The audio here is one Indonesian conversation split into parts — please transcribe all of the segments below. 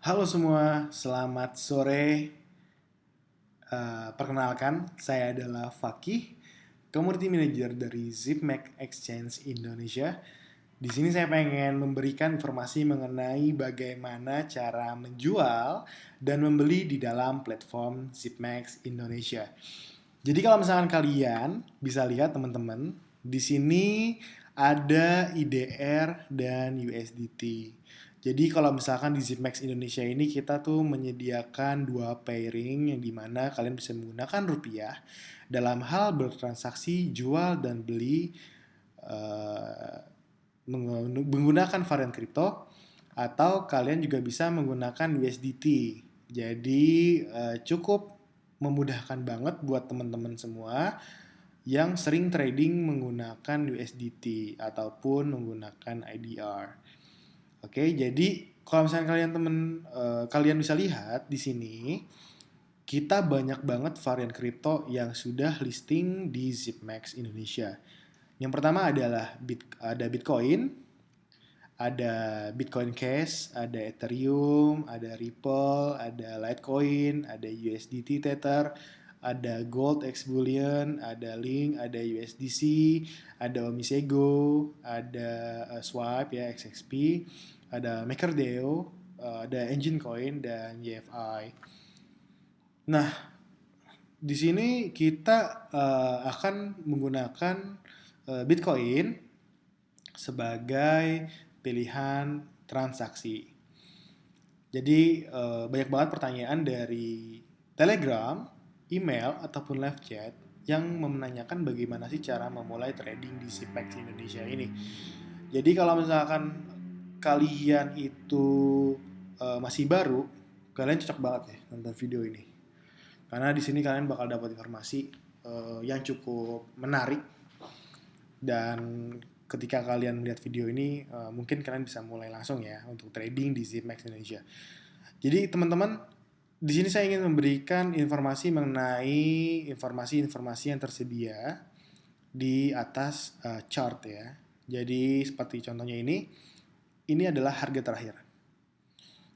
Halo semua, selamat sore. Perkenalkan, saya adalah Fakih, Community Manager dari Zipmax Exchange Indonesia. Di sini saya pengen memberikan informasi mengenai bagaimana cara menjual dan membeli di dalam platform Zipmax Indonesia. Jadi kalau misalkan kalian bisa lihat teman-teman, di sini ada IDR dan USDT. Jadi kalau misalkan di Zipmax Indonesia ini kita tuh menyediakan dua pairing yang dimana kalian bisa menggunakan rupiah dalam hal bertransaksi jual dan beli eh, menggunakan varian kripto atau kalian juga bisa menggunakan USDT. Jadi cukup memudahkan banget buat teman-teman semua yang sering trading menggunakan USDT ataupun menggunakan IDR. Oke, jadi kalau misalnya kalian bisa lihat di sini, kita banyak banget varian kripto yang sudah listing di Zipmax Indonesia. Yang pertama adalah ada Bitcoin, ada Bitcoin Cash, ada Ethereum, ada Ripple, ada Litecoin, ada USDT Tether, ada Gold X Bullion, ada Link, ada USDC, ada Omisego, ada Swipe ya XXP, ada MakerDAO, ada Engine Coin dan YFI. Nah, di sini kita akan menggunakan Bitcoin sebagai pilihan transaksi. Jadi banyak banget pertanyaan dari Telegram, email, ataupun live chat yang menanyakan bagaimana sih cara memulai trading di Sipex Indonesia ini. Jadi kalau misalkan kalian itu masih baru, kalian cocok banget ya nonton video ini. Karena di sini kalian bakal dapat informasi yang cukup menarik dan ketika kalian melihat video ini mungkin kalian bisa mulai langsung ya untuk trading di Zipmax Indonesia. Jadi teman-teman, di sini saya ingin memberikan informasi mengenai informasi-informasi yang tersedia di atas chart ya. Jadi seperti contohnya ini adalah harga terakhir.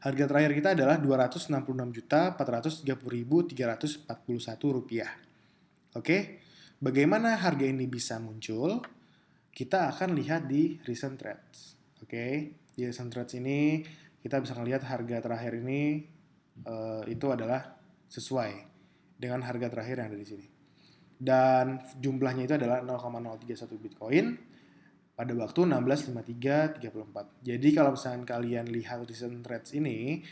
Harga terakhir kita adalah Rp266.430.341. Oke, bagaimana harga ini bisa muncul? Kita akan lihat di recent trades. Oke, di recent trades ini kita bisa melihat harga terakhir ini itu adalah sesuai dengan harga terakhir yang ada di sini. Dan jumlahnya itu adalah 0,031 Bitcoin pada waktu 16.53.34. Jadi kalau misalnya kalian lihat recent trades ini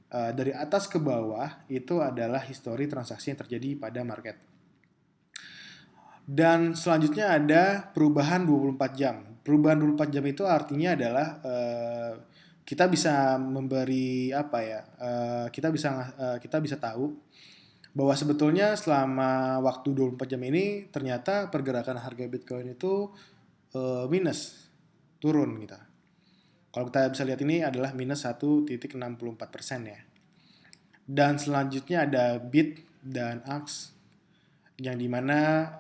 dari atas ke bawah itu adalah histori transaksi yang terjadi pada market. Dan selanjutnya ada perubahan 24 jam. Perubahan 24 jam itu artinya adalah kita bisa memberi apa ya? Kita bisa tahu bahwa sebetulnya selama waktu 24 jam ini ternyata pergerakan harga Bitcoin itu minus, turun gitu. Kalau kita bisa lihat ini adalah minus 1,64% ya. Dan selanjutnya ada BIT dan AX yang dimana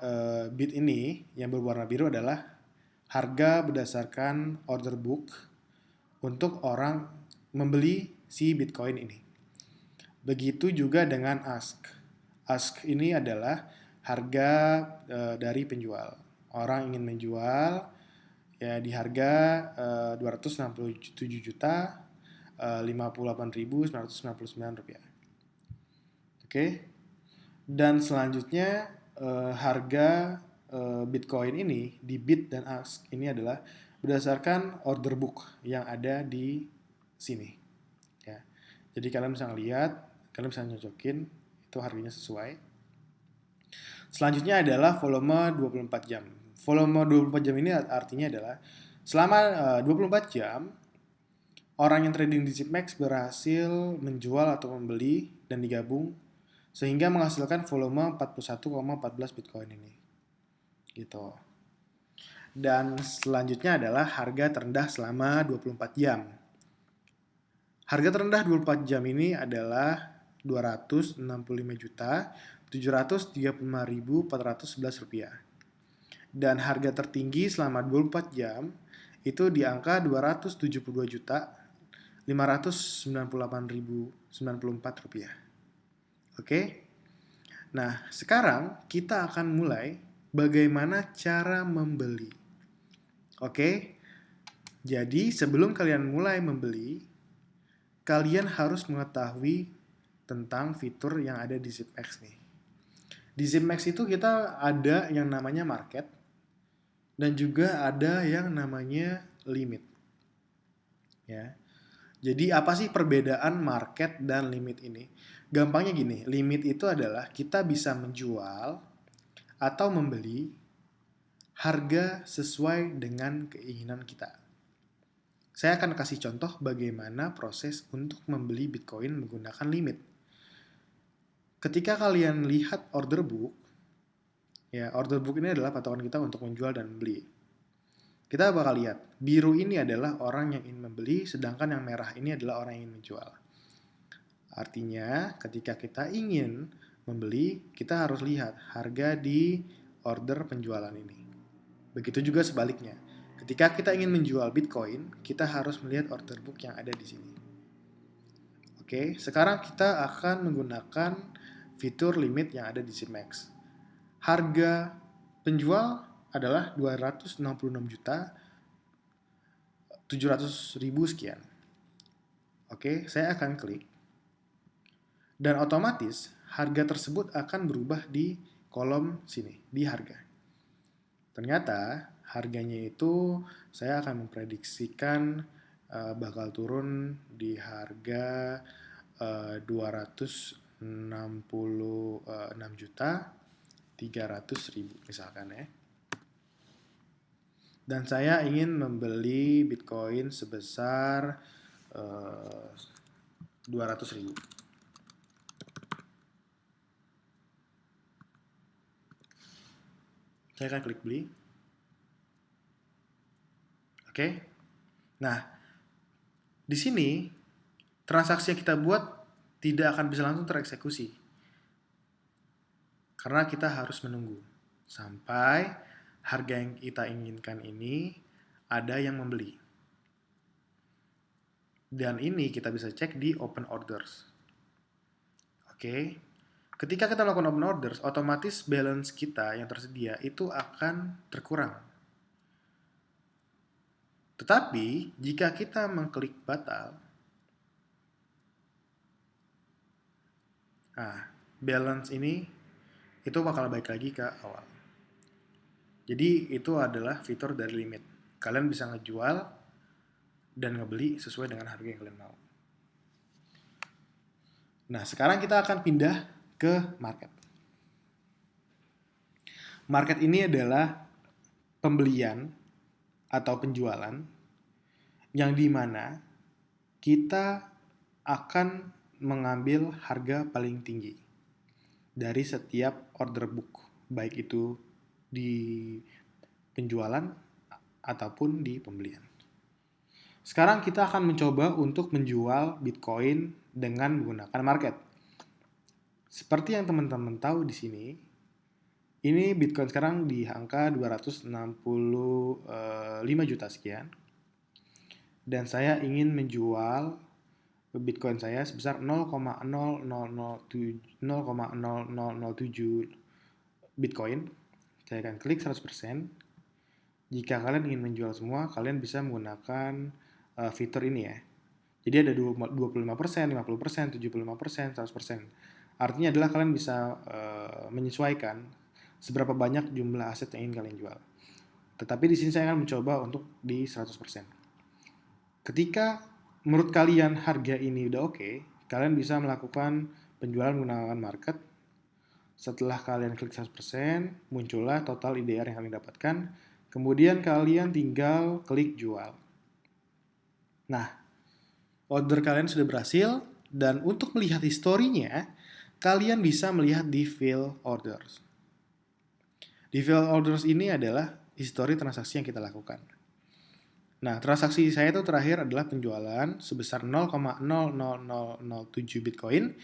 bid ini yang berwarna biru adalah harga berdasarkan order book untuk orang membeli si Bitcoin ini. Begitu juga dengan ask. Ask ini adalah harga dari penjual. Orang ingin menjual ya di harga 267 juta 58.999 rupiah. Oke. Dan selanjutnya harga Bitcoin ini di bid dan ask ini adalah berdasarkan order book yang ada di sini. Ya. Jadi kalian bisa lihat, kalian bisa nyocokin itu harganya sesuai. Selanjutnya adalah volume 24 jam. Volume 24 jam ini artinya adalah selama 24 jam orang yang trading di Zipmax berhasil menjual atau membeli dan digabung sehingga menghasilkan volume 41,14 Bitcoin ini. Gitu. Dan selanjutnya adalah harga terendah selama 24 jam. Harga terendah 24 jam ini adalah Rp265.735.411. Dan harga tertinggi selama 24 jam itu di angka Rp598.094. Oke. Nah, sekarang kita akan mulai bagaimana cara membeli. Oke. Jadi, sebelum kalian mulai membeli, kalian harus mengetahui tentang fitur yang ada di ZipMax nih. Di ZipMax itu kita ada yang namanya market dan juga ada yang namanya limit. Ya. Jadi apa sih perbedaan market dan limit ini? Gampangnya gini, limit itu adalah kita bisa menjual atau membeli harga sesuai dengan keinginan kita. Saya akan kasih contoh bagaimana proses untuk membeli Bitcoin menggunakan limit. Ketika kalian lihat order book, ya order book ini adalah patokan kita untuk menjual dan membeli. Kita bakal lihat, biru ini adalah orang yang ingin membeli, sedangkan yang merah ini adalah orang yang ingin menjual. Artinya, ketika kita ingin membeli, kita harus lihat harga di order penjualan ini. Begitu juga sebaliknya. Ketika kita ingin menjual Bitcoin, kita harus melihat order book yang ada di sini. Oke, sekarang kita akan menggunakan fitur limit yang ada di ZipMax. Harga penjual adalah 266.700.000 sekian. Oke, saya akan klik. Dan otomatis harga tersebut akan berubah di kolom sini, di harga. Ternyata harganya itu saya akan memprediksikan bakal turun di harga 266.300.000 misalkan ya. Dan saya ingin membeli Bitcoin sebesar 200.000. Saya akan klik beli. Oke. Nah, di sini transaksi yang kita buat tidak akan bisa langsung tereksekusi. Karena kita harus menunggu sampai harga yang kita inginkan ini ada yang membeli. Dan ini kita bisa cek di open orders. Oke. Ketika kita melakukan open orders, otomatis balance kita yang tersedia itu akan terkurang. Tetapi, jika kita mengklik batal, balance ini itu bakal balik lagi ke awal. Jadi, itu adalah fitur dari limit. Kalian bisa ngejual dan ngebeli sesuai dengan harga yang kalian mau. Nah, sekarang kita akan pindah ke market. Market ini adalah pembelian atau penjualan yang dimana kita akan mengambil harga paling tinggi dari setiap order book, baik itu di penjualan ataupun di pembelian. Sekarang kita akan mencoba untuk menjual Bitcoin dengan menggunakan market. Seperti yang teman-teman tahu di sini, ini Bitcoin sekarang di angka 265 juta sekian. Dan saya ingin menjual Bitcoin saya sebesar 0,00007 Bitcoin. Saya akan klik 100%. Jika kalian ingin menjual semua, kalian bisa menggunakan fitur ini ya. Jadi ada 25%, 50%, 75%, 100%. Artinya adalah kalian bisa menyesuaikan seberapa banyak jumlah aset yang ingin kalian jual. Tetapi di sini saya akan mencoba untuk di 100%. Ketika menurut kalian harga ini udah oke, kalian bisa melakukan penjualan menggunakan market. Setelah kalian klik 100%, muncullah total IDR yang kalian dapatkan. Kemudian kalian tinggal klik jual. Nah, order kalian sudah berhasil, dan untuk melihat historinya, kalian bisa melihat di fill orders. Di fill orders ini adalah histori transaksi yang kita lakukan. Nah, transaksi saya itu terakhir adalah penjualan sebesar 0,00007 Bitcoin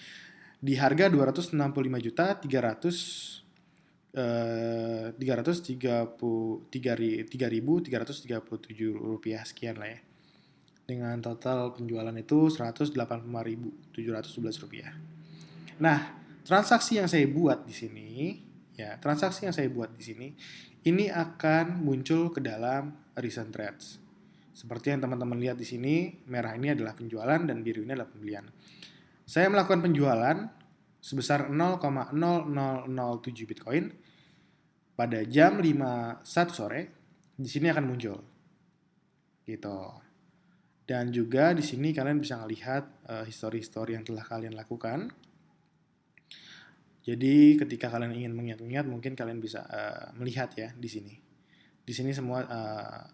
di harga 265.333.337 rupiah sekian lah ya. dengan total penjualan itu Rp185.711. Nah, transaksi yang saya buat di sini, ini akan muncul ke dalam recent trades. Seperti yang teman-teman lihat di sini, merah ini adalah penjualan dan biru ini adalah pembelian. Saya melakukan penjualan sebesar 0,0007 Bitcoin pada jam 5.01 sore. Di sini akan muncul. Gitu. Dan juga di sini kalian bisa melihat histori-histori yang telah kalian lakukan. Jadi ketika kalian ingin mengingat-ingat, mungkin kalian bisa melihat ya di sini. Di sini semua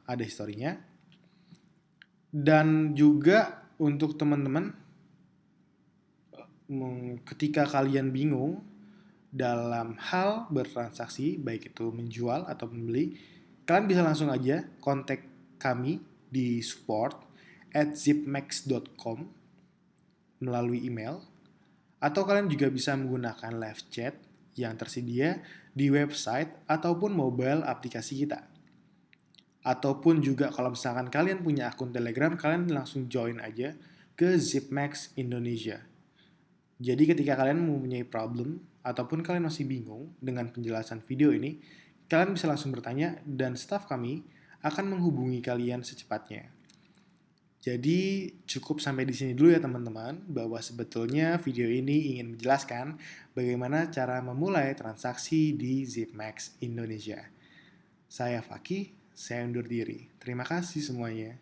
ada historinya. Dan juga untuk teman-teman, ketika kalian bingung dalam hal bertransaksi, baik itu menjual atau membeli, kalian bisa langsung aja kontak kami di support@zipmex.com melalui email, atau kalian juga bisa menggunakan live chat yang tersedia di website ataupun mobile aplikasi kita. Ataupun juga kalau misalkan kalian punya akun Telegram, kalian langsung join aja ke Zipmex Indonesia. Jadi ketika kalian mempunyai problem ataupun kalian masih bingung dengan penjelasan video ini, kalian bisa langsung bertanya dan staf kami akan menghubungi kalian secepatnya. Jadi cukup sampai di sini dulu ya teman-teman, bahwa sebetulnya video ini ingin menjelaskan bagaimana cara memulai transaksi di Zipmex Indonesia. Saya Fakih, saya undur diri. Terima kasih semuanya.